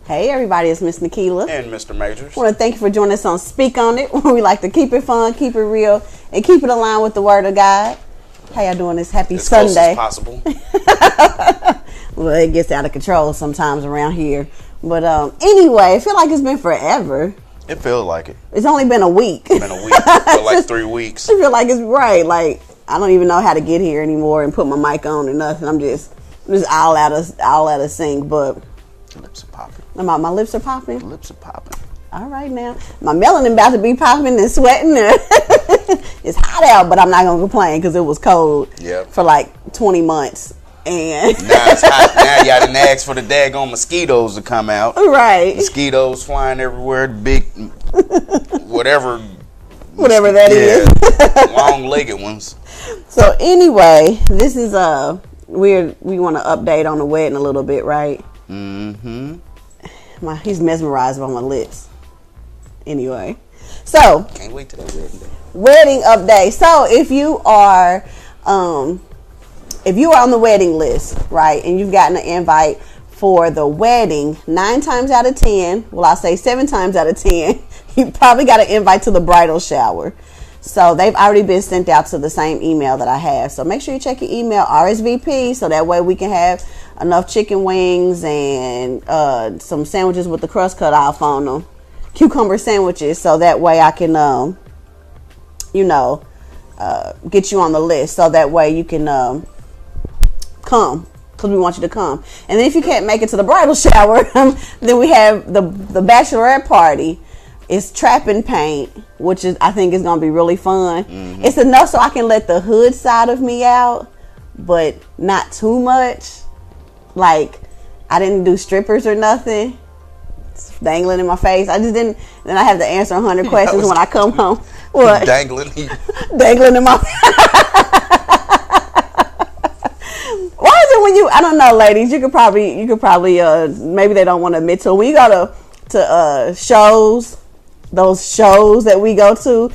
Hey everybody, it's Miss Nakilah. And Mr. Majors. I want to thank you for joining us on Speak On It, where we like to keep it fun, keep it real, and keep it aligned with the Word of God. How y'all doing this happy Sunday? As close as possible. Well, it gets out of control sometimes around here. But anyway, I feel like it's been forever. It feels like it. It's only been a week. It's been a week. It feel like 3 weeks. I feel like it's right. Like, I don't even know how to get here anymore and put my mic on or nothing. I'm just all out of sync, but... Your lips are popping. My lips are popping? Your lips are popping. All right now. My melanin about to be popping and sweating. It's hot out, but I'm not going to complain because it was cold for like 20 months. And now it's hot. Now y'all done asked for the daggone mosquitoes to come out. Right. Mosquitoes flying everywhere. Big, whatever that is. Long-legged ones. So anyway, this is we want to update on the wedding a little bit, right? Mm-hmm. He's mesmerized by my lips. Anyway, so can't wait till that wedding day. Wedding update. So if you are on the wedding list, right, and you've gotten an invite for the wedding, 9 times out of 10, well, I'll say 7 times out of 10, you probably got an invite to the bridal shower. So they've already been sent out to the same email that I have. So make sure you check your email, RSVP, so that way we can have enough chicken wings and some sandwiches with the crust cut off on them, cucumber sandwiches, so that way I can, get you on the list, so that way you can come, because we want you to come. And then if you can't make it to the bridal shower, then we have the bachelorette party. It's trap and paint, which I think is going to be really fun. Mm-hmm. It's enough so I can let the hood side of me out, but not too much. Like, I didn't do strippers or nothing. It's dangling in my face. I just didn't. Then I have to answer 100 questions when I come home. What? Dangling. Dangling in my Why is it when you, I don't know, ladies, you could probably maybe they don't want to admit to it. When you go to shows, those shows that we go to,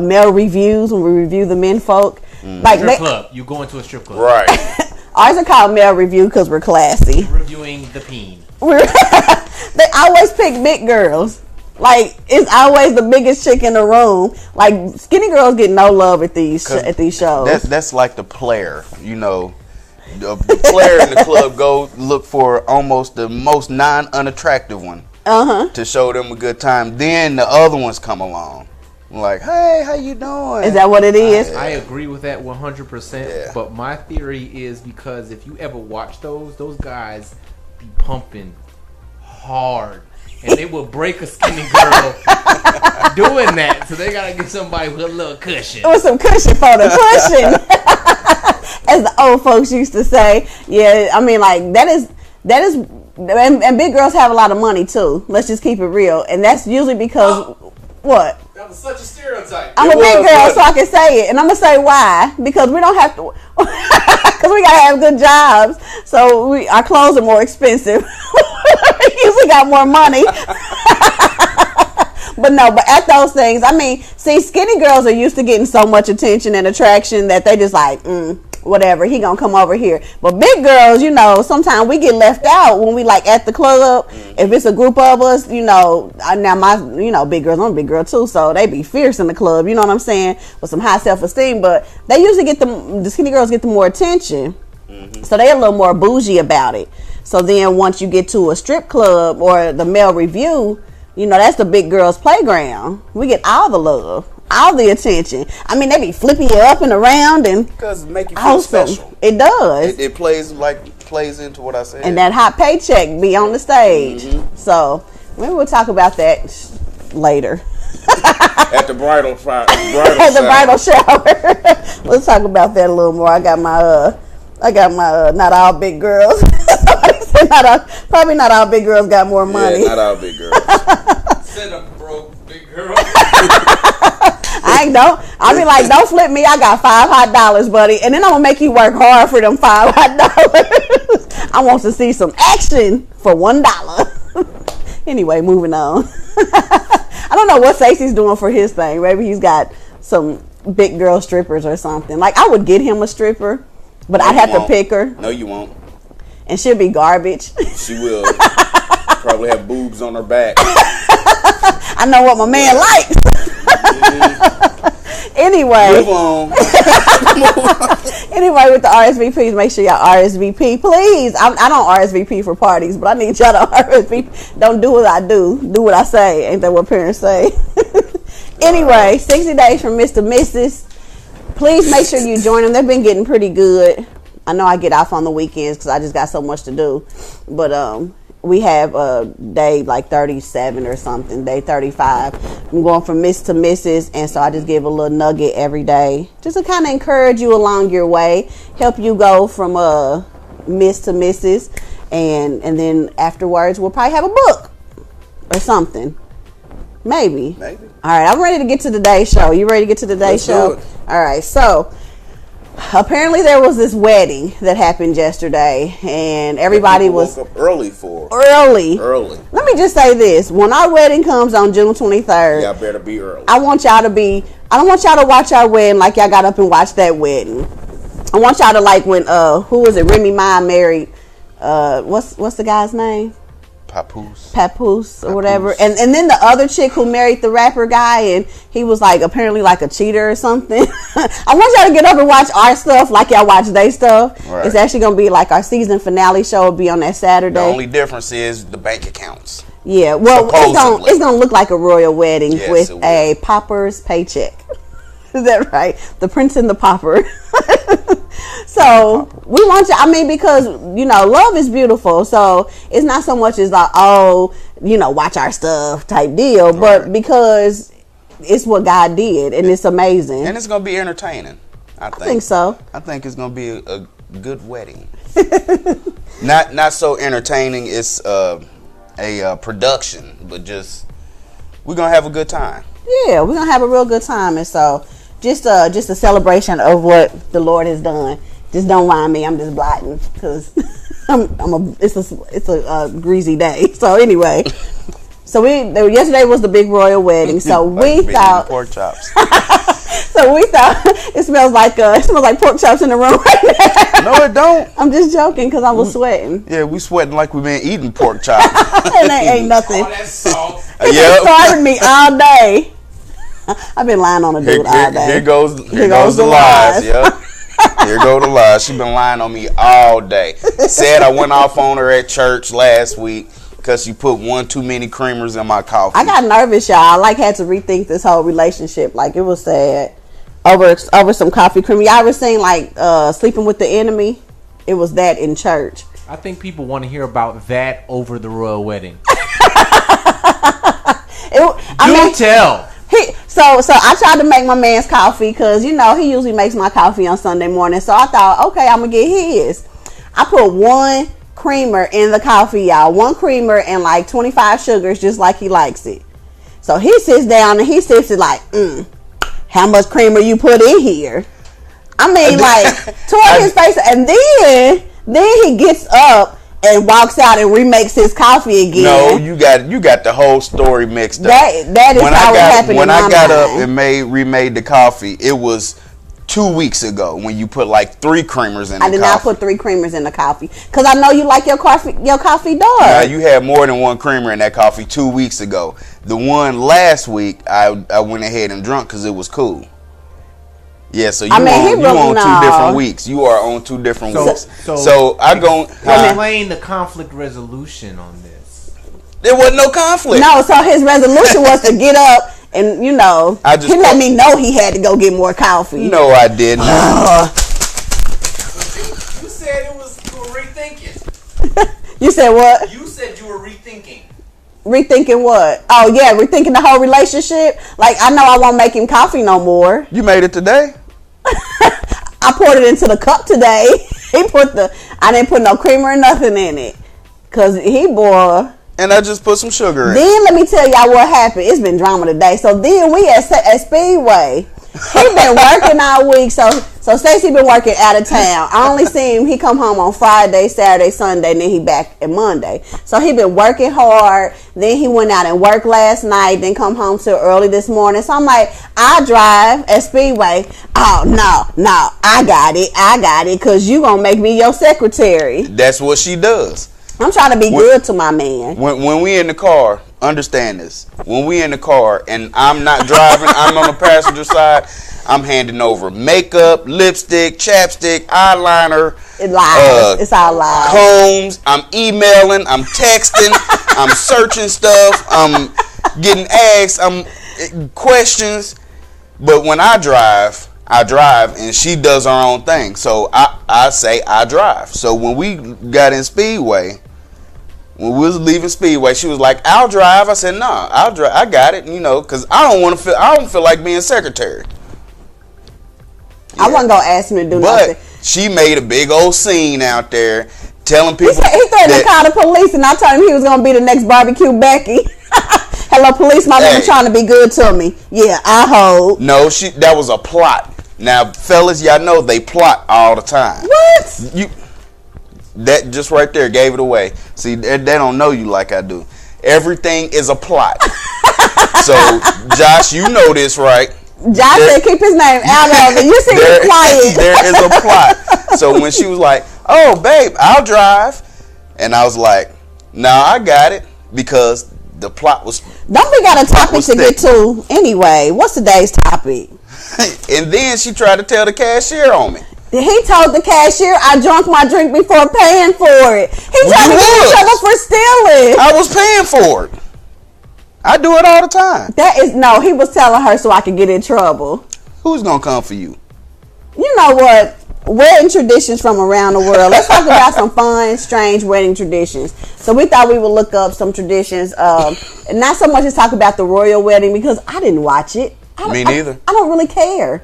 male reviews, when we review the men folk. Like strip club. You go into a strip club. Right. Ours are called male review because we're classy. You're reviewing the peen. They always pick big girls. Like, it's always the biggest chick in the room. Like, skinny girls get no love at these shows. That's like the player, The player in the club go look for almost the most non-unattractive one to show them a good time. Then the other ones come along. Like, hey, how you doing? Is that what it is? I agree with that 100%. Yeah. But my theory is because if you ever watch those guys be pumping hard. And they will break a skinny girl doing that. So they got to get somebody with a little cushion. With some cushion for the cushion. As the old folks used to say. Yeah, I mean, like, that is, and big girls have a lot of money too. Let's just keep it real. And that's usually because, what? That was such a stereotype. I'm a big girl, so I can say it. And I'm going to say why. Because we don't have to, because we got to have good jobs. So our clothes are more expensive. We usually got more money. But at those things, I mean, see, skinny girls are used to getting so much attention and attraction that they just like, whatever, he gonna come over here. But big girls, sometimes we get left out when we like at the club. If it's a group of us, now big girls, I'm a big girl too, so they be fierce in the club, you know what I'm saying, with some high self-esteem. But they usually the skinny girls get the more attention. So they a little more bougie about it. So then once you get to a strip club or the male review, that's the big girls' playground. We get all the love, all the attention. I mean, they be flipping you up and around and because it make you feel special. It does. It plays into what I said. And that hot paycheck be on the stage. So maybe we'll talk about that later. At the bridal shower. Bridal shower. Let's talk about that a little more. I got my not all big girls. Somebody said probably not all big girls got more money. Yeah, not all big girls. Said a broke big girl. I'll be like, don't flip me. I got $5 hot, buddy. And then I'm going to make you work hard for them $5 hot. I want to see some action for $1. Anyway, moving on. I don't know what Stacey's doing for his thing. Maybe he's got some big girl strippers or something. Like, I would get him a stripper, but I'd have to pick her. No, you won't. And she'll be garbage. She will. Probably have boobs on her back. I know what my man likes. Anyway. Move on. Anyway, with the RSVPs, make sure y'all RSVP, please. I don't RSVP for parties, but I need y'all to RSVP. Don't do what I do. Do what I say. Ain't that what parents say? Anyway, 60 days from Mr. Mrs. Please make sure you join them. They've been getting pretty good. I know I get off on the weekends because I just got so much to do. But we have day like 37 or something, day 35. I'm going from Miss to Mrs. And so I just give a little nugget every day just to kind of encourage you along your way, help you go from Miss to Mrs. And then afterwards we'll probably have a book or something. Maybe. All right, I'm ready to get to today's show. You ready to get to today's show? All right, so apparently there was this wedding that happened yesterday, and everybody was woke up early for. Early. Let me just say this: when our wedding comes on June 23rd, y'all better be early. I don't want y'all to watch our wedding like y'all got up and watched that wedding. I want y'all to like when who was it? Remy Ma married what's the guy's name? Papoose or whatever, and then the other chick who married the rapper guy, and he was like apparently like a cheater or something. I want y'all to get up and watch our stuff like y'all watch their stuff. Right. It's actually gonna be like our season finale show will be on that Saturday. The only difference is the bank accounts. Yeah, well, it's gonna look like a royal wedding with a pauper's paycheck. Is that right? The prince and the pauper. So we want you, I mean, because, you know, love is beautiful. So it's not so much as like, oh, you know, watch our stuff type deal, but because it's what God did and it's amazing. And it's going to be entertaining. I think so. I think it's going to be a good wedding. Not so entertaining. It's a production, but just, we're going to have a good time. Yeah, we're going to have a real good time. And so just a celebration of what the Lord has done. Just don't mind me. I'm just blotting because it's a greasy day. So anyway, yesterday was the big royal wedding. So we thought pork chops. So we thought it smells like pork chops in the room right now. No, it don't. I'm just joking because I was sweating. Yeah, we sweating like we've been eating pork chops. And that ain't nothing. All that salt. It started me all day. I've been lying on a dude all day. Here goes the lies. Yep. Here go the lies. She been lying on me all day. Said I went off on her at church last week because she put one too many creamers in my coffee. I got nervous, y'all. I had to rethink this whole relationship. Like, it was sad over some coffee creamer. Y'all ever seen Sleeping with the Enemy? It was that in church. I think people want to hear about that over the royal wedding. Tell. So I tried to make my man's coffee because, you know, he usually makes my coffee on Sunday morning. So I thought, okay, I'm going to get his. I put one creamer in the coffee, y'all. One creamer and like 25 sugars, just like he likes it. So he sits down and he sips it like, how much creamer you put in here? I mean, like, toward his face. And then he gets up and walks out and remakes his coffee again. No, you got the whole story mixed up. That is how it happened. When I got up and remade the coffee, it was 2 weeks ago when you put like 3 creamers in the coffee. I did not put 3 creamers in the coffee because I know you like your coffee dark. Now you had more than 1 creamer in that coffee 2 weeks ago. The one last week I went ahead and drunk because it was cool. Yeah, so you on 2 different weeks. You are on 2 different weeks. So I'm going to explain the conflict resolution on this. There wasn't no conflict. No, so his resolution was to get up and, you know, he let me know he had to go get more coffee. No, I didn't. You said you were rethinking. You said what? You said you were rethinking. Rethinking what? Oh, yeah, rethinking the whole relationship. Like, I know I won't make him coffee no more. You made it today? I poured it into the cup today. I didn't put no creamer or nothing in it. Because boy. And I just put some sugar in. Then let me tell y'all what happened. It's been drama today. So then we at Speedway. He been working all week. So Stacey been working out of town. I only see him. He come home on Friday, Saturday, Sunday, and then he back on Monday. So he been working hard. Then he went out and worked last night. Then come home till early this morning. So I'm like, I drive at Speedway. Oh no, I got it. Cause you gonna make me your secretary. That's what she does. I'm trying to be good to my man. When we in the car, understand this. When we in the car and I'm not driving, I'm on the passenger side, I'm handing over makeup, lipstick, chapstick, eyeliner. It's all lies. Combs. I'm emailing. I'm texting. I'm searching stuff. I'm getting asked. I'm questions. But when I drive, and she does her own thing. So I say I drive. So when we got in Speedway, when we was leaving Speedway, she was like, "I'll drive." I said, "No, I'll drive. I got it." Because I don't feel like being secretary. Yeah. I wasn't gonna ask him to do nothing. But she made a big old scene out there, telling people. He threatened to call the police, and I told him he was gonna be the next barbecue Becky. Hello, police. My woman trying to be good to me. Yeah, I hope. No, that was a plot. Now, fellas, y'all know they plot all the time. What? That just right there gave it away. See, they don't know you like I do. Everything is a plot. So, Josh, you know this, right? Josh said keep his name out of it. You see me quiet. There is a plot. So when she was like, "Oh, babe, I'll drive," and I was like, "No, I got it," because the plot was. Don't we got a topic to get to anyway? What's today's topic? And then she tried to tell the cashier on me. He told the cashier I drunk my drink before paying for it. He tried to get in trouble for stealing. I was paying for it. I do it all the time. He was telling her so I could get in trouble. Who's gonna come for you? You know what? Wedding traditions from around the world. Let's talk about some fun, strange wedding traditions. So we thought we would look up some traditions. And not so much as talk about the royal wedding because I didn't watch it. Me neither. I don't really care.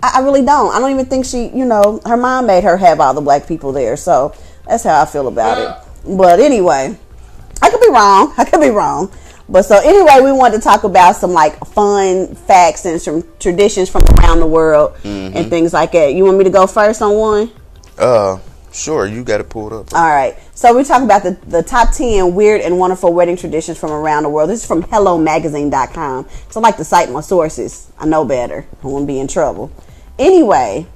I really don't. I don't even think her mom made her have all the black people there. So that's how I feel about it. But anyway, I could be wrong. But so anyway, we wanted to talk about some like fun facts and some traditions from around the world and things like that. You want me to go first on one? Sure. You got it pulled up. All right. So we talk about the top 10 weird and wonderful wedding traditions from around the world. This is from HelloMagazine.com. So I like to cite my sources. I know better. I won't be in trouble. Anyway,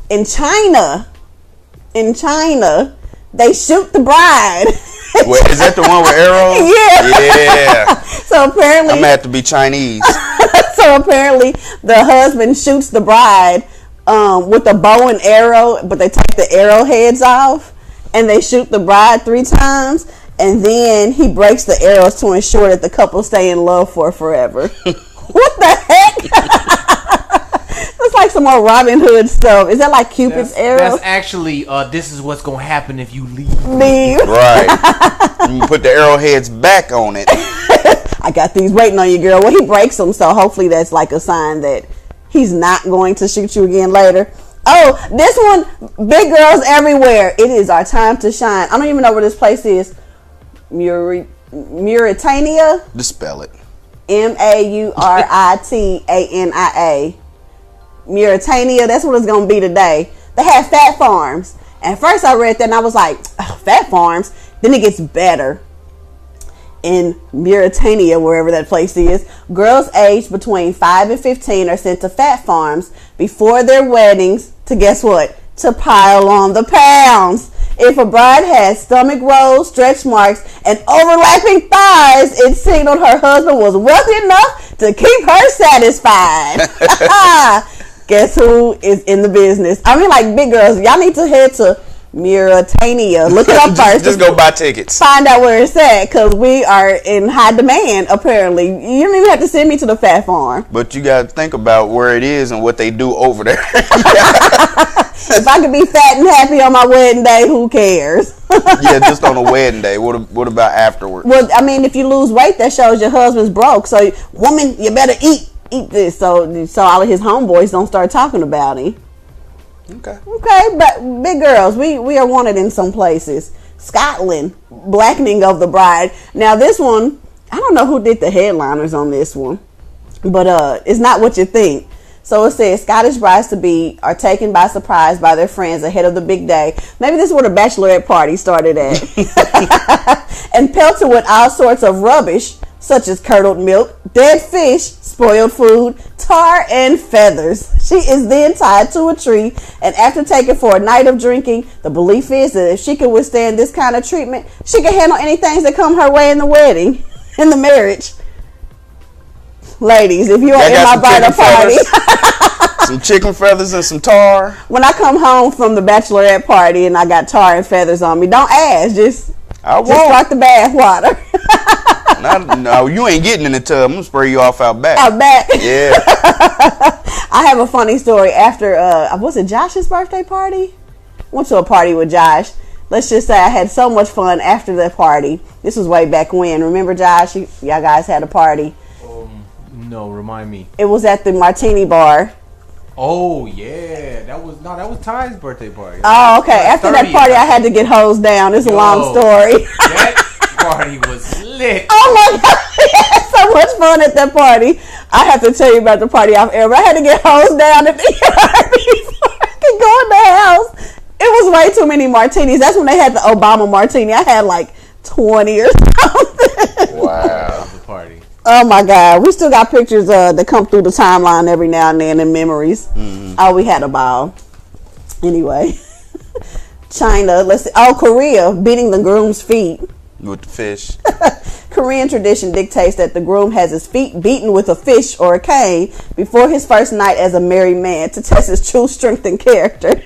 in China, they shoot the bride. Wait, is that the one with arrows? Yeah. Yeah. So apparently, I'm gonna have to be Chinese. So apparently, the husband shoots the bride with a bow and arrow, but they take the arrowheads off, and they shoot the bride 3 times, and then he breaks the arrows to ensure that the couple stay in love for forever. What the heck? It's like some more Robin Hood stuff. Is that like Cupid's arrow? That's actually, this is what's going to happen if you leave. Right. You put the arrowheads back on it. I got these waiting on you, girl. Well, he breaks them, so hopefully that's like a sign that he's not going to shoot you again later. Oh, this one, big girls everywhere. It is our time to shine. I don't even know where this place is. Mauritania? Just spell it. Mauritania. Mauritania, that's what it's going to be today. They have fat farms. And first I read that and I was like, oh, fat farms? Then it gets better. In Mauritania, wherever that place is, girls aged between 5 and 15 are sent to fat farms before their weddings to guess what? To pile on the pounds. If a bride has stomach rolls, stretch marks, and overlapping thighs, it signaled her husband was wealthy enough to keep her satisfied. Guess who is in the business? I mean, like, big girls, y'all need to head to Mauritania. Look it up first. Just go buy tickets. Find out where it's at, because we are in high demand, apparently. You don't even have to send me to the fat farm. But you got to think about where it is and what they do over there. If I could be fat and happy on my wedding day, who cares? Yeah, just on a wedding day. What about afterwards? Well, I mean, if you lose weight, that shows your husband's broke. So, woman, you better eat this, so all of his homeboys don't start talking about him. Okay, but big girls, we are wanted in some places. Scotland, blackening of the bride. Now this one, I don't know who did the headliners on this one, but it's not what you think. So it says Scottish brides-to-be are taken by surprise by their friends ahead of the big day. Maybe this is where the bachelorette party started at. And pelted with all sorts of rubbish such as curdled milk, dead fish, spoiled food, tar, and feathers. She is then tied to a tree, and after taken for a night of drinking, the belief is that if she can withstand this kind of treatment, she can handle anything that come her way in the wedding, in the marriage. Ladies, if you are in my bridal party, some chicken feathers and some tar. When I come home from the bachelorette party and I got tar and feathers on me, don't ask. Just start the bath water. No, you ain't getting in the tub. I'm gonna spray you off out back. Out back. Yeah. I have a funny story. After was it Josh's birthday party? Went to a party with Josh. Let's just say I had so much fun after the party. This was way back when. Remember, Josh? Y'all guys had a party. No, remind me. It was at the Martini Bar. Oh yeah, that was Ty's birthday party. Oh, okay. After that party, I had to get hosed down. It's a long story. That party was lit. Oh my god, we had so much fun at that party. I have to tell you about the party off air. But I had to get hosed down at the yard before I could go in the house. It was way too many martinis. That's when they had the Obama martini. I had like 20 or something. Wow. The party. Oh my God, we still got pictures that come through the timeline every now and then and memories. Mm-hmm. Oh, we had a ball. Anyway, China. Let's see. Oh, Korea beating the groom's feet with the fish. Korean tradition dictates that the groom has his feet beaten with a fish or a cane before his first night as a married man to test his true strength and character.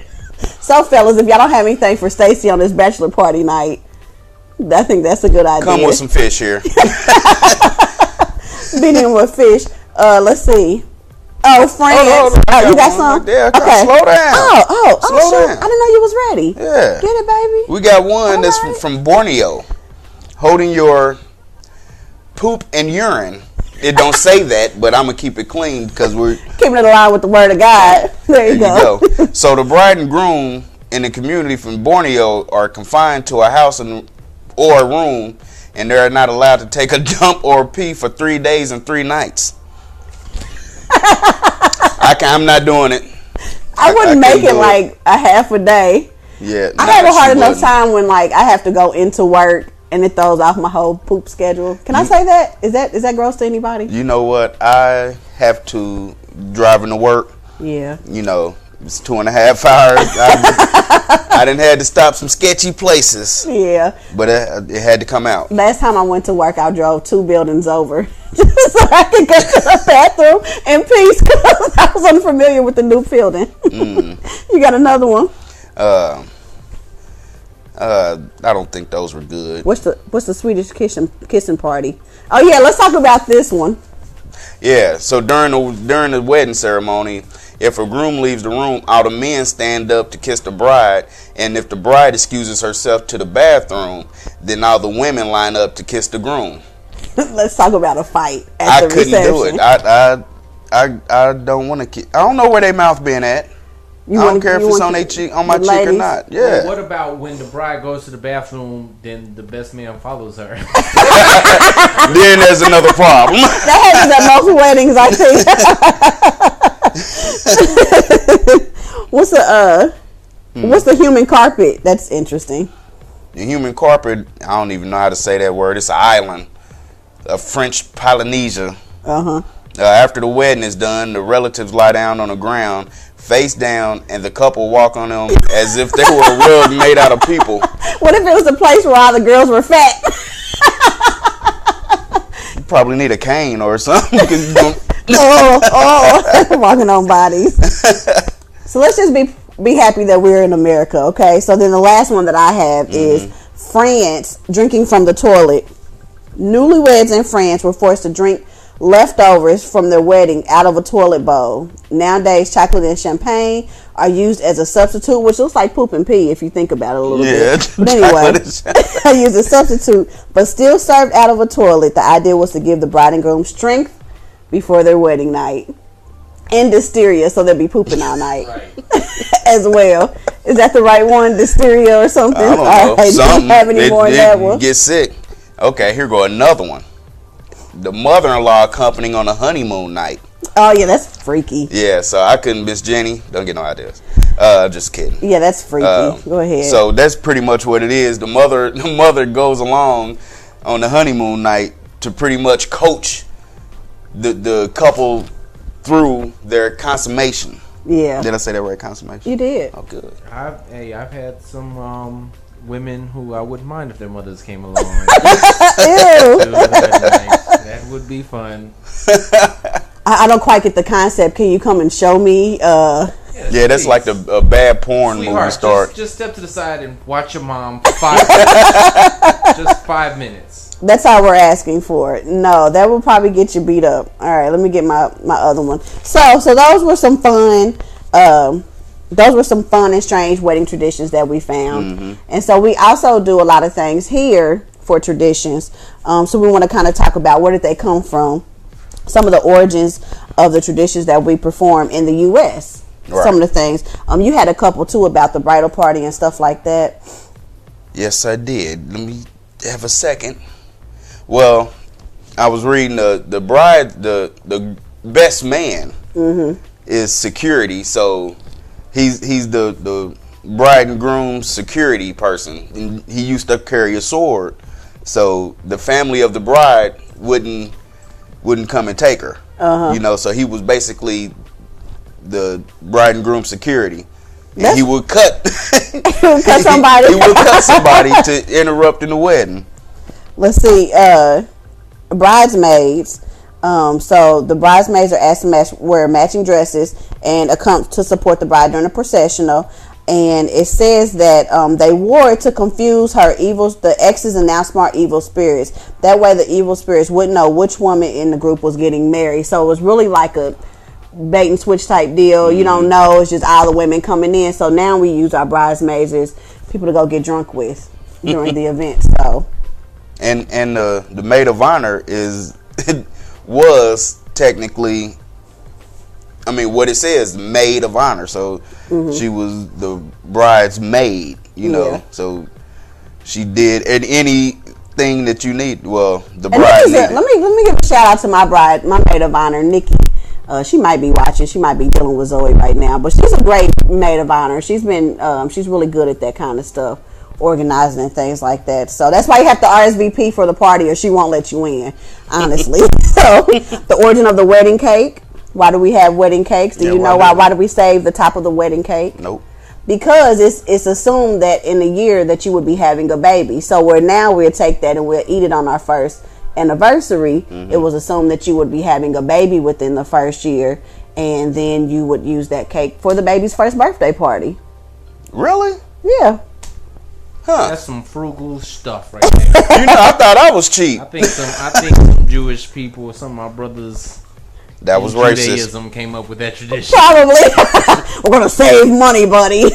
So, fellas, if y'all don't have anything for Stacey on this bachelor party night, I think that's a good idea. Come with some fish here. Beating with fish. Let's see. Oh, France. You got some? Right there. Okay. Slow down. Slow down. I didn't know you was ready. Yeah. Get it, baby. We got one that's from Borneo. Holding your poop and urine. It don't say that, but I'm going to keep it clean because we're keeping it aligned with the word of God. There you go. So the bride and groom in the community from Borneo are confined to a house or a room, and they're not allowed to take a dump or a pee for 3 days and 3 nights. I'm not doing it. I wouldn't make it like a half a day. Yeah, I have a hard enough time when like I have to go into work and it throws off my whole poop schedule. Can I say that? Is that gross to anybody? You know what? I have to driving to work. Yeah. You know, it's 2.5 hours. I done had to stop some sketchy places. Yeah. But it had to come out. Last time I went to work, I drove 2 buildings over just so I could go to the bathroom in peace because I was unfamiliar with the new building. You got another one? I don't think those were good. What's the Swedish kissing party? Oh yeah, let's talk about this one. Yeah, so during the wedding ceremony, if a groom leaves the room, all the men stand up to kiss the bride, and if the bride excuses herself to the bathroom, then all the women line up to kiss the groom. Let's talk about a fight at the reception. I couldn't do it. I don't want to kiss. I don't know where their mouth been at. I don't care if it's on their cheek, on my cheek or not. Yeah. Well, what about when the bride goes to the bathroom, then the best man follows her? Then there's another problem. That happens at most weddings, I think. What's the human carpet? That's interesting. The human carpet, I don't even know how to say that word. It's an island of French Polynesia. After the wedding is done, the relatives lie down on the ground, face down, and the couple walk on them as if they were a rug made out of people. What if it was a place where all the girls were fat? You probably need a cane or something. Walking on bodies. So let's just be happy that we're in America, okay? So then the last one that I have is France drinking from the toilet. Newlyweds in France were forced to drink leftovers from their wedding out of a toilet bowl. Nowadays, chocolate and champagne are used as a substitute, which looks like poop and pee if you think about it a little bit. But anyway, they use a substitute, but still served out of a toilet. The idea was to give the bride and groom strength before their wedding night. And dysteria, so they'll be pooping all night as well. Is that the right one? Dysteria or something? I don't know. Don't have any more in that one. Get sick. Okay, here go another one. The mother-in-law accompanying on a honeymoon night. Oh yeah, that's freaky. Yeah, so I couldn't miss Jenny. Don't get no ideas. Just kidding. Yeah, that's freaky. Go ahead. So that's pretty much what it is. The mother goes along on the honeymoon night to pretty much coach the couple through their consummation. Yeah. Did I say that right? Consummation. You did. Oh, good. I've had some women who I wouldn't mind if their mothers came along. Ew. That would be fun. I don't quite get the concept. Can you come and show me? Yeah, that's like a bad porn movie start. Just step to the side and watch your mom for 5 minutes. Just 5 minutes. That's all we're asking for. No, that will probably get you beat up. All right, let me get my other one. So those were some fun. Those were some fun and strange wedding traditions that we found. Mm-hmm. And so we also do a lot of things here for traditions. So we want to kind of talk about where did they come from, some of the origins of the traditions that we perform in the U.S. Right. Some of the things. You had a couple too about the bridal party and stuff like that. Yes, I did. Let me have a second. Well, I was reading the bride, the best man is security. So he's the bride and groom's security person. And he used to carry a sword, so the family of the bride wouldn't come and take her. You know, so he was basically the bride and groom security. And he would cut somebody. He would cut somebody to interrupt in the wedding. Let's see, bridesmaids. So the bridesmaids are asked to wear matching dresses and to support the bride during the processional. And it says that they wore it to confuse the exes and now smart evil spirits. That way the evil spirits wouldn't know which woman in the group was getting married. So it was really like a bait and switch type deal. You don't know. It's just all the women coming in. So now we use our bridesmaids as people to go get drunk with during the event. So. And the maid of honor was technically, I mean, what it says, maid of honor. So she was the bride's maid, you know. So she did anything that you need. Well, the bride needed. Let me give a shout out to my maid of honor, Nikki. She might be watching. She might be dealing with Zoe right now, but she's a great maid of honor. She's really good at that kind of stuff, organizing and things like that. So that's why you have to RSVP for the party, or she won't let you in, honestly. So the origin of the wedding cake. Why do we have wedding cakes? Do you know why? Why do we save the top of the wedding cake? Nope. Because it's assumed that in a year that you would be having a baby. So we'll take that and we'll eat it on our first anniversary. It was assumed that you would be having a baby within the first year, and then you would use that cake for the baby's first birthday party. Really? Yeah. Huh. That's some frugal stuff right there. You know, I thought I was cheap. I think some Jewish people, some of my brothers that was racist. Judaism came up with that tradition. Probably. We're gonna save money, buddy.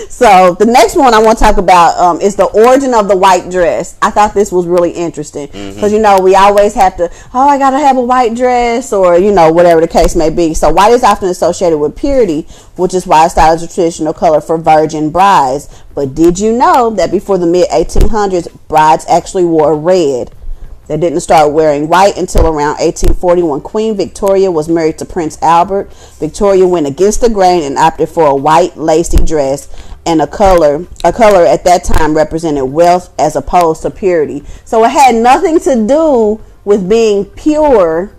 So the next one I want to talk about is the origin of the white dress. I thought this was really interesting because we always have to, I gotta have a white dress, or whatever the case may be. So white is often associated with purity, which is why it's styled as a traditional color for virgin brides. But did you know that before the mid 1800s, brides actually wore red? They didn't start wearing white until around 1840 when Queen Victoria was married to Prince Albert. Victoria went against the grain and opted for a white lacy dress, and a color at that time represented wealth as opposed to purity. So it had nothing to do with being pure,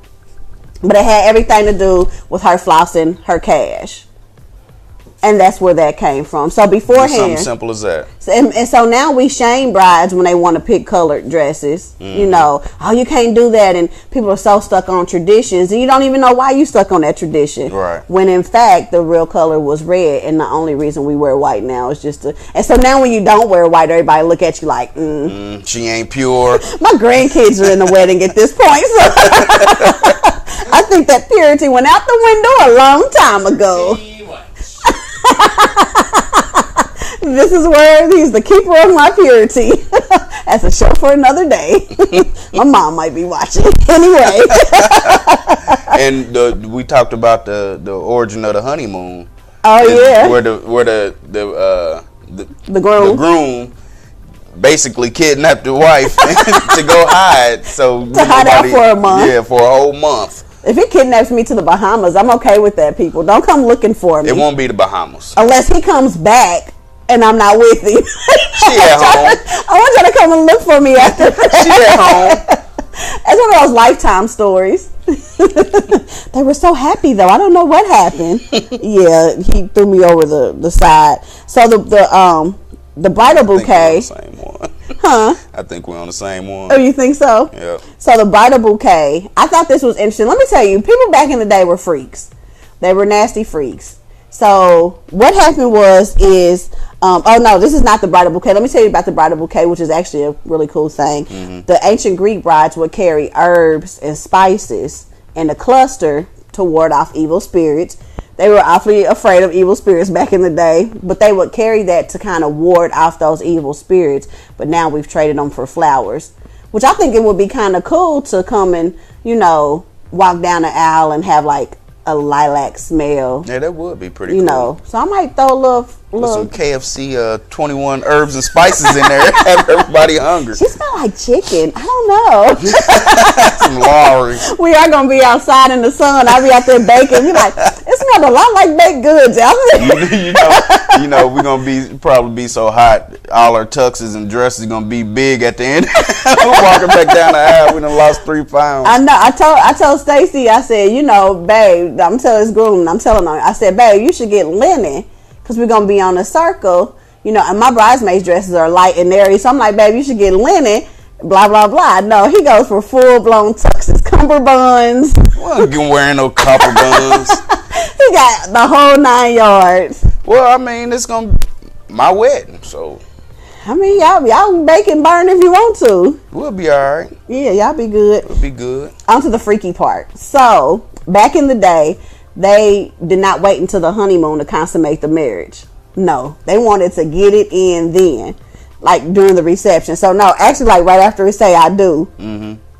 but it had everything to do with her flossing her cash. And that's where that came from. So beforehand, something simple as that. And so now we shame brides when they want to pick colored dresses. You can't do that, and people are so stuck on traditions, and you don't even know why you stuck on that tradition. Right. When in fact the real color was red, and the only reason we wear white now is just and so now when you don't wear white, everybody look at you like, she ain't pure. My grandkids are in the wedding at this point, so I think that purity went out the window a long time ago. This is where he's the keeper of my purity. That's a show for another day. My mom might be watching anyway. And we talked about the origin of the honeymoon. Oh yeah, where the groom basically kidnapped the wife to go hide. So to hide out for a month. Yeah, for a whole month. If he kidnaps me to the Bahamas, I'm okay with that, people. Don't come looking for me. It won't be the Bahamas. Unless he comes back and I'm not with him. She at home. I want y'all to come and look for me after that. She at home. It's one of those Lifetime stories. They were so happy though. I don't know what happened. Yeah, he threw me over the side. So the bridal bouquet. Same one. Huh? I think we're on the same one. Oh, you think so? Yeah. So the bridal bouquet. I thought this was interesting. Let me tell you, people back in the day were freaks. They were nasty freaks. So what happened is oh no, this is not the bridal bouquet. Let me tell you about the bridal bouquet, which is actually a really cool thing. Mm-hmm. The ancient Greek brides would carry herbs and spices in a cluster to ward off evil spirits. They were awfully afraid of evil spirits back in the day, but they would carry that to kind of ward off those evil spirits. But now we've traded them for flowers, which I think it would be kind of cool to come and, walk down the aisle and have like a lilac smell. Yeah, that would be pretty cool. You know, so I might throw a little Put some KFC 21 herbs and spices in there. Have everybody hungry. She smell like chicken. I don't know. Some Lowry. We are gonna be outside in the sun. I'll be out there baking. Be like, it smells a lot like baked goods out there. We're gonna probably be so hot. All our tuxes and dresses gonna be big at the end. We're walking back down the aisle. We done lost 3 pounds. I know. I told Stacey. I said, babe. I'm telling this groom. I'm telling her. I said, babe, you should get linen. Because we're going to be on a circle, and my bridesmaids dresses are light and airy. So I'm like, babe, you should get linen, blah, blah, blah. No, he goes for full-blown tuxes, cummerbunds. Well, I'm wearing no cummerbunds. He got the whole 9 yards. Well, I mean, it's going to be my wedding, so. I mean, y'all bake and burn if you want to. We'll be all right. Yeah, y'all be good. We'll be good. On to the freaky part. So, back in the day, they did not wait until the honeymoon to consummate the marriage. No, they wanted to get it in then, like during the reception. So no, actually, like right after we say I do,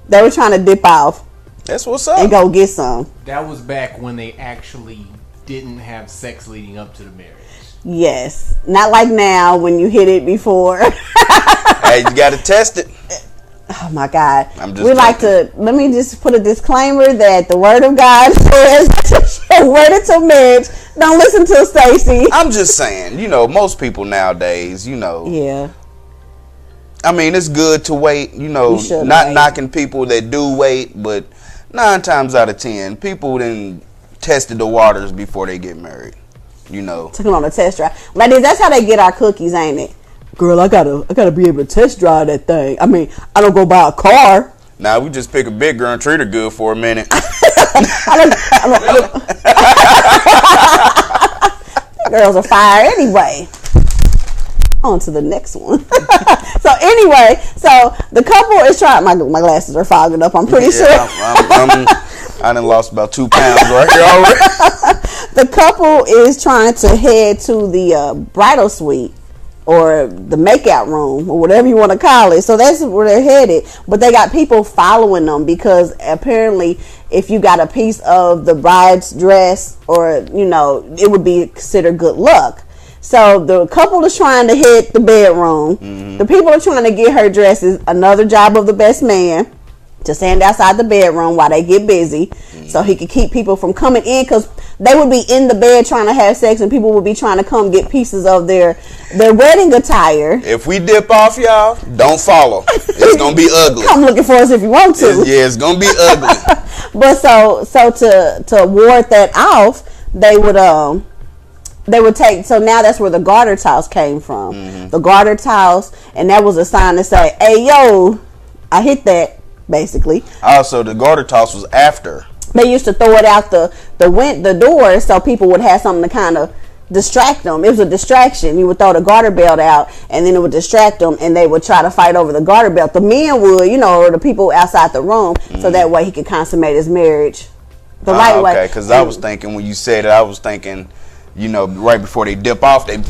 they were trying to dip off. That's what's up. And go get some. That was back when they actually didn't have sex leading up to the marriage. Yes, not like now when you hit it before. Hey, you got to test it. Oh my God. Let me just put a disclaimer that the word of God says wait until marriage. Don't listen to Stacey. I'm just saying, most people nowadays, Yeah. I mean, it's good to wait, not knocking people that do wait, but 9 times out of 10, people then tested the waters before they get married, Took them on a test drive. Ladies, that's how they get our cookies, ain't it? Girl, I gotta be able to test drive that thing. I mean, I don't go buy a car. Nah, we just pick a big girl and treat her good for a minute. Girls are fire anyway. On to the next one. So the couple is trying. My glasses are fogging up. I'm pretty sure. I done lost about 2 pounds right here already. The couple is trying to head to the bridal suite, or the makeout room, or whatever you want to call it. So that's where they're headed. But they got people following them because apparently if you got a piece of the bride's dress, or, it would be considered good luck. So the couple is trying to hit the bedroom. Mm-hmm. The people are trying to get her dresses. Another job of the best man to stand outside the bedroom while they get busy, so he could keep people from coming in, because they would be in the bed trying to have sex and people would be trying to come get pieces of their wedding attire. If we dip off, y'all, don't follow. It's gonna be ugly. Come looking for us if you want to. It's gonna be ugly. But so to ward that off, they would take, so now that's where the garter toss came from. Mm-hmm. The garter toss, and that was a sign to say, hey yo, I hit that. Basically. Also, the garter toss was after. They used to throw it out the door so people would have something to kind of distract them. It was a distraction. You would throw the garter belt out, and then it would distract them, and they would try to fight over the garter belt. The men would, or the people outside the room, so that way he could consummate his marriage the right way. Okay, because I was thinking, when you said it, I was thinking, right before they dip off, they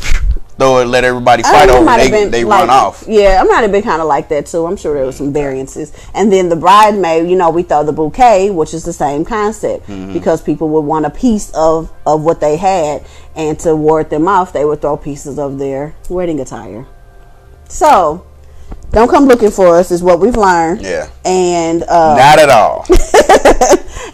throw it, let everybody fight over it, they run off. Yeah, I might have been kind of like that too. I'm sure there was some variances. And then the bridesmaid, we throw the bouquet, which is the same concept, because people would want a piece of what they had, and to ward them off, they would throw pieces of their wedding attire. So, don't come looking for us is what we've learned. Yeah. And not at all.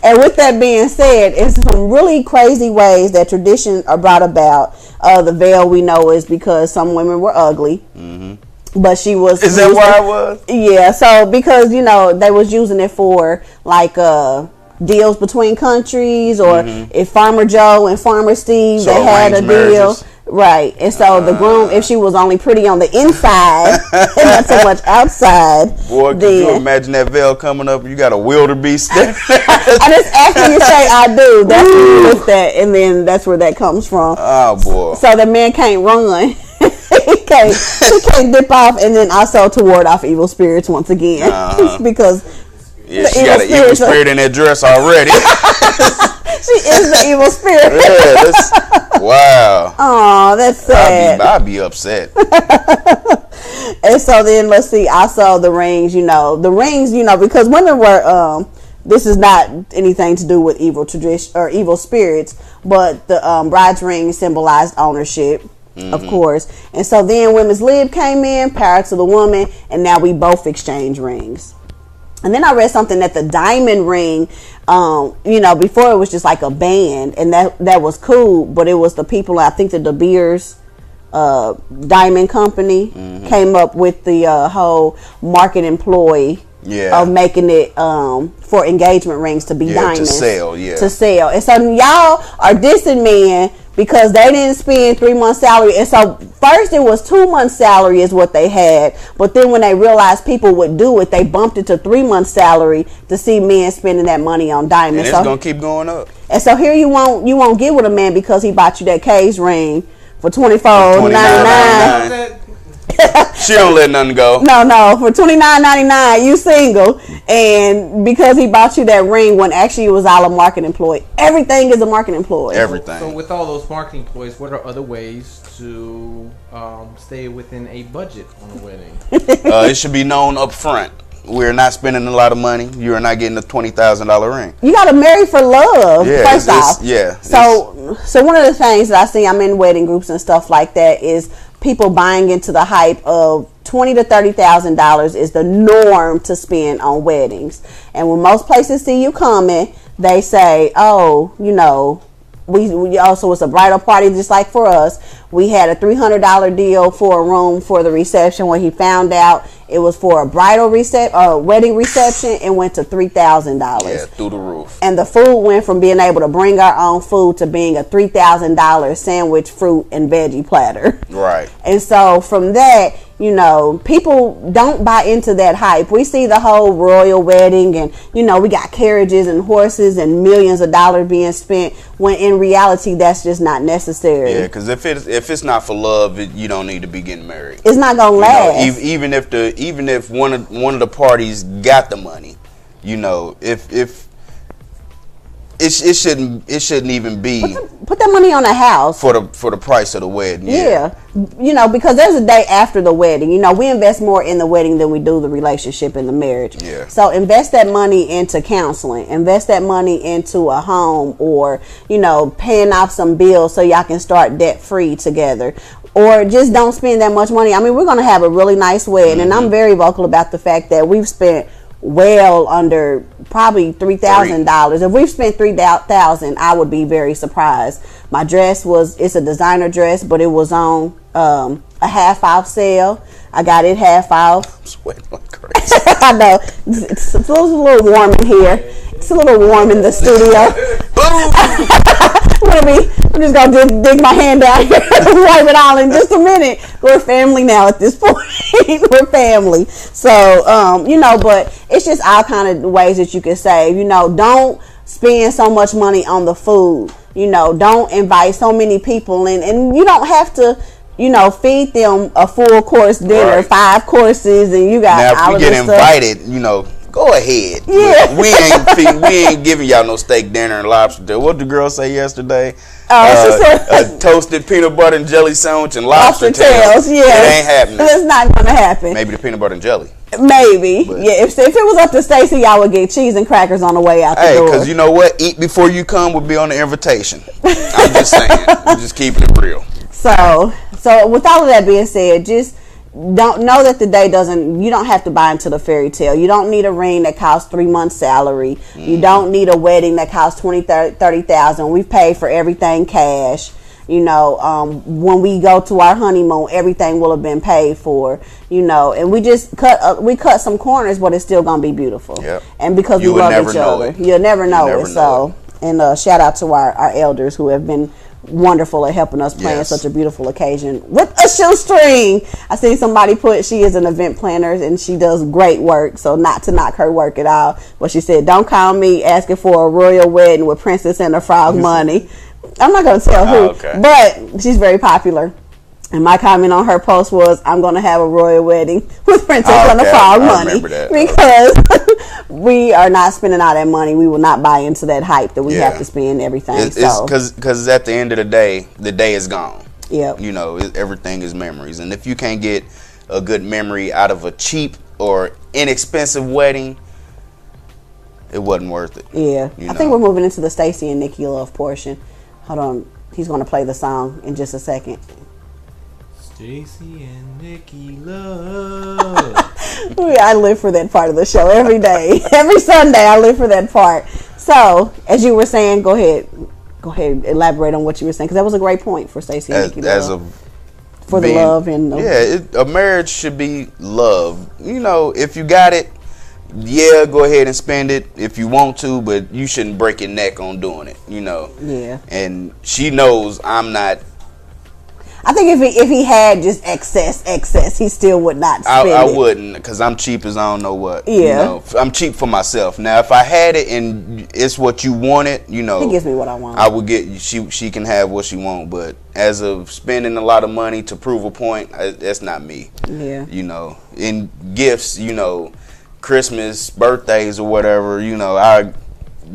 And with that being said, it's some really crazy ways that tradition are brought about. The veil, we know, is because some women were ugly. Mm-hmm. But she was. Is that why it was? Yeah. So because they was using it for like deals between countries, or if Farmer Joe and Farmer Steve they had a deal. Right, and so the groom, if she was only pretty on the inside and not so much outside, boy, can you imagine that veil coming up? You got a wildebeest there. I just after you say I do, that's when you lift that, and then that's where that comes from. Oh boy! So the man can't run. he can't dip off, and then also to ward off evil spirits once again, because she got an evil spirit in that dress already. She is the evil spirit. Yeah, wow. Oh, that's sad. I'd be upset. And so then let's see. Also the rings, because women were. This is not anything to do with evil tradition or evil spirits, but the bride's ring symbolized ownership, of course. And so then women's lib came in, power to the woman, and now we both exchange rings. And then I read something that the diamond ring, before it was just like a band, and that was cool, but it was the people, I think the De Beers Diamond Company came up with the whole market employee of making it for engagement rings to be diamonds. To sell. And so y'all are dissing men because they didn't spend 3 months' salary. And so first it was 2 months' salary is what they had. But then when they realized people would do it, they bumped it to 3 months' salary to see men spending that money on diamonds. And it's going to keep going up. And so here you won't get with a man because he bought you that K's ring for $24.99. She don't let nothing go. No, for $29.99 you single, and because he bought you that ring when actually it was all a market employee. Everything is a market employee. Everything. So with all those marketing employees, what are other ways to stay within a budget on a wedding? It should be known up front. We're not spending a lot of money. You are not getting a $20,000 ring. You got to marry for love, first off. Yeah. So one of the things that I see, I'm in wedding groups and stuff like that, is people buying into the hype of $20,000 to $30,000 is the norm to spend on weddings. And when most places see you coming, they say, oh, we also, it's a bridal party just like for us. We had a $300 deal for a room for the reception. When he found out it was for a wedding reception, it went to $3,000. Yeah, through the roof. And the food went from being able to bring our own food to being a $3,000 sandwich, fruit, and veggie platter. Right. And so from that, people don't buy into that hype. We see the whole royal wedding and, we got carriages and horses and millions of dollars being spent, when in reality, that's just not necessary. Yeah, because if it's not for love, you don't need to be getting married. It's not going to last. Even if one of the parties got the money, if it shouldn't even be put that money on a house for the price of the wedding. Yeah. Because there's a day after the wedding. We invest more in the wedding than we do the relationship and the marriage. Yeah. So invest that money into counseling. Invest that money into a home, or paying off some bills so y'all can start debt free together. Or just don't spend that much money. I mean, we're going to have a really nice wedding, and I'm very vocal about the fact that we've spent well under probably $3,000. If we've spent $3,000, I would be very surprised. My dress it's a designer dress, but it was on a half off sale. I got it half off. I'm sweating like crazy. I know. It's a little warm in here. It's a little warm in the studio. I'm just going to dig my hand down here and wipe it all in just a minute. We're family now at this point. We're family. So, but it's just all kind of ways that you can save. Don't spend so much money on the food. Don't invite so many people in. And you don't have to, feed them a full course dinner, 5 courses, and you got now, all if we of get this invited, go ahead. Yeah. We ain't giving y'all no steak dinner and lobster. What the girl say yesterday? She said a toasted peanut butter and jelly sandwich and lobster tails. Yeah, it ain't happening. It's not gonna happen. Maybe the peanut butter and jelly. Maybe. But, yeah. If it was up to Stacey, y'all would get cheese and crackers on the way out the door. Hey, because you know what? Eat before you come would be on the invitation. I'm just saying. I'm just keeping it real. So with all of that being said, just don't know that the day you don't have to buy into the fairy tale. You don't need a ring that costs 3 months salary. You don't need a wedding that costs $20,000, $30,000. We've paid for everything cash. You know, when we go to our honeymoon, everything will have been paid for. You know, and we just cut some corners, but it's still gonna be beautiful. Yep. And because we love each other, you'll never know it. So, and shout out to our elders who have been wonderful at helping us plan such a beautiful occasion with a shoestring. I see somebody put she is an event planner and she does great work, so not to knock her work at all, but she said don't call me asking for a royal wedding with Princess and the Frog money. I'm not going to tell who, but she's very popular. And my comment on her post was, I'm going to have a royal wedding with Princess and the Frog money. Because we are not spending all that money. We will not buy into that hype that we have to spend everything. It's because at the end of the day is gone. Yep. You know, everything is memories. And if you can't get a good memory out of a cheap or inexpensive wedding, it wasn't worth it. Yeah. I think we're moving into the Stacey and Nakilah portion. Hold on. He's going to play the song in just a second. Stacey and Nakilah. I live for that part of the show every day. Every Sunday I live for that part. So, as you were saying, go ahead, elaborate on what you were saying, because that was a great point for Stacey and Nakilah. For the love and a marriage should be love. You know, if you got it, go ahead and spend it if you want to, but you shouldn't break your neck on doing it. You know. Yeah. And she knows I'm not. I think if he had just excess, he still would not spend it. I wouldn't, because I'm cheap as I don't know what. Yeah. You know, I'm cheap for myself. Now, if I had it and it's what you wanted, you know. He gives me what I want. I would get, she can have what she want, but as of spending a lot of money to prove a point, that's not me. Yeah. You know, in gifts, you know, Christmas, birthdays or whatever, you know, I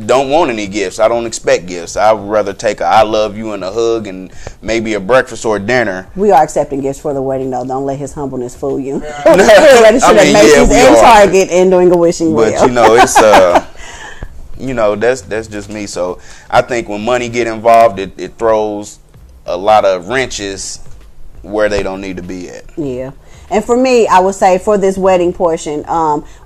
don't want any gifts. I don't expect gifts. I would rather take a I love you and a hug and maybe a breakfast or a dinner. We are accepting gifts for the wedding, though. Don't let his humbleness fool you. We're registered at Macy's and Target and doing a wishing well. But you know, it's you know, that's just me. So I think when money get involved, it throws a lot of wrenches where they don't need to be at. Yeah. And for me, I would say for this wedding portion,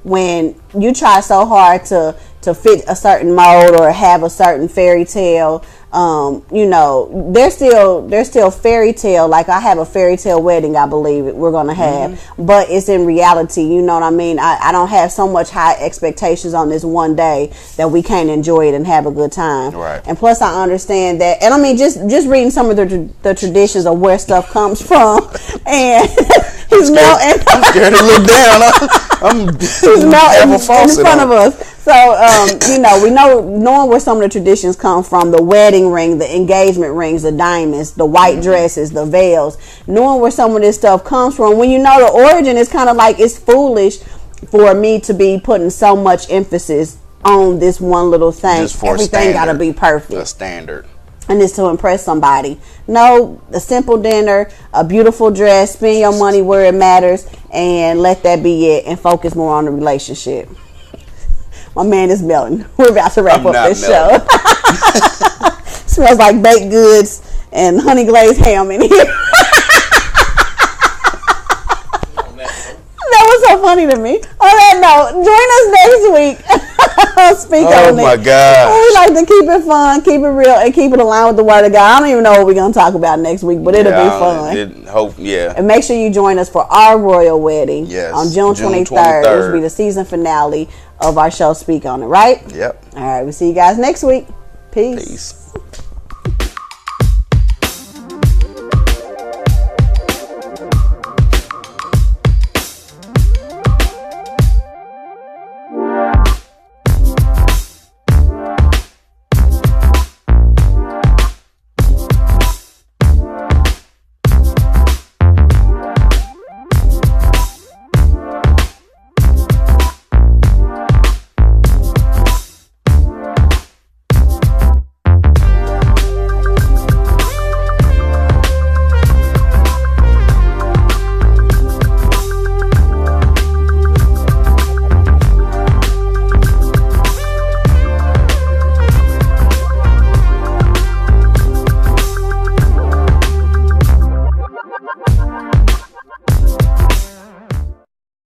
when you try so hard to fit a certain mold or have a certain fairy tale, you know, there's still fairy tale. Like I have a fairy tale wedding, I believe we're gonna have, but it's in reality. You know what I mean? I don't have so much high expectations on this one day that we can't enjoy it and have a good time. Right. And plus, I understand that, and I mean, just reading some of the traditions of where stuff comes from, and he's melting. I'm scared to look down. He's melting in front of us. So, you know, knowing where some of the traditions come from, the wedding ring, the engagement rings, the diamonds, the white dresses, the veils, knowing where some of this stuff comes from, when you know the origin, it's kind of like it's foolish for me to be putting so much emphasis on this one little thing. Just for everything got to be perfect. A standard. And it's to impress somebody. No, a simple dinner, a beautiful dress, spend your money where it matters, and let that be it, and focus more on the relationship. My man is melting. We're about to wrap up this show. Smells like baked goods and honey glazed ham in here. That was so funny to me. On that note, join us next week. Speak on it. Oh my God. We like to keep it fun, keep it real, and keep it aligned with the Word of God. I don't even know what we're going to talk about next week, but it'll be fun. And make sure you join us for our royal wedding on June 23rd, which will be the season finale of our show, Speak on It, right? Yep. All right, we'll see you guys next week. Peace.